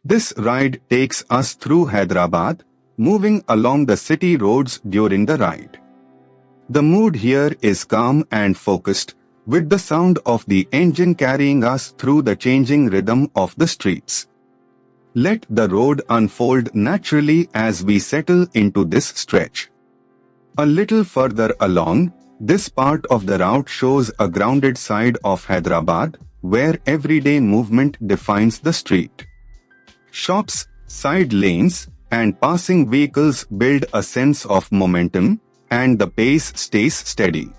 This ride takes us through Hyderabad, moving along the city roads during the ride. The mood here is calm and focused, with the sound of the engine carrying us through the changing rhythm of the streets. Let the road unfold naturally as we settle into this stretch. A little further along, this part of the route shows a grounded side of Hyderabad, where everyday movement defines the street. Shops, side lanes, and passing vehicles build a sense of momentum, and the pace stays steady.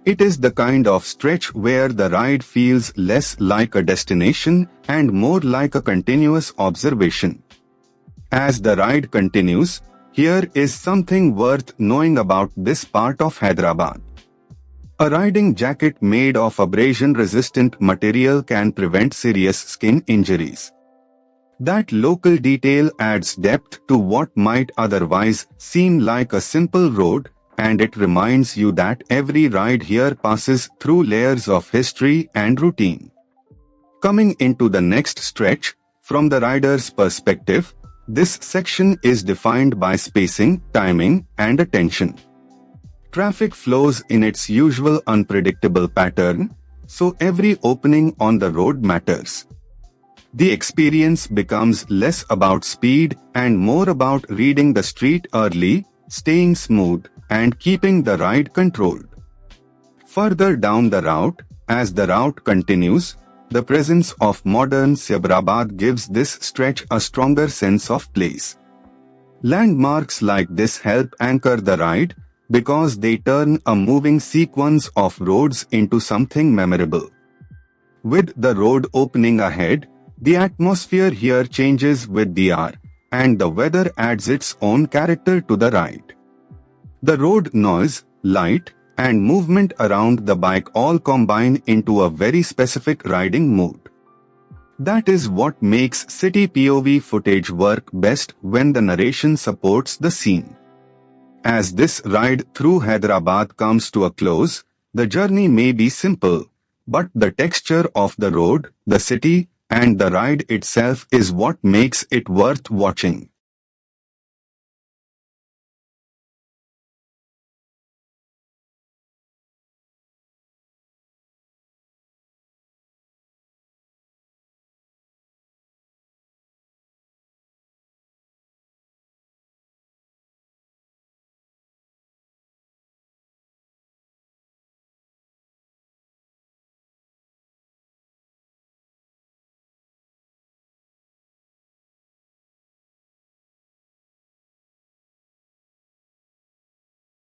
It is the kind of stretch where the ride feels less like a destination and more like a continuous observation. As the ride continues, here is something worth knowing about this part of Hyderabad. A riding jacket made of abrasion-resistant material can prevent serious skin injuries. That local detail adds depth to what might otherwise seem like a simple road, and it reminds you that every ride here passes through layers of history and routine. Coming into the next stretch, from the rider's perspective, this section is defined by spacing, timing, and attention. Traffic flows in its usual unpredictable pattern, so every opening on the road matters. The experience becomes less about speed and more about reading the street early, staying smooth, and keeping the ride controlled. Further down the route, as the route continues, the presence of modern Secunderabad gives this stretch a stronger sense of place. Landmarks like this help anchor the ride because they turn a moving sequence of roads into something memorable. With the road opening ahead, the atmosphere here changes with the hour, and the weather adds its own character to the ride. The road noise, light, and movement around the bike all combine into a very specific riding mood. That is what makes city POV footage work best when the narration supports the scene. As this ride through Hyderabad comes to a close, the journey may be simple, but the texture of the road, the city, and the ride itself is what makes it worth watching.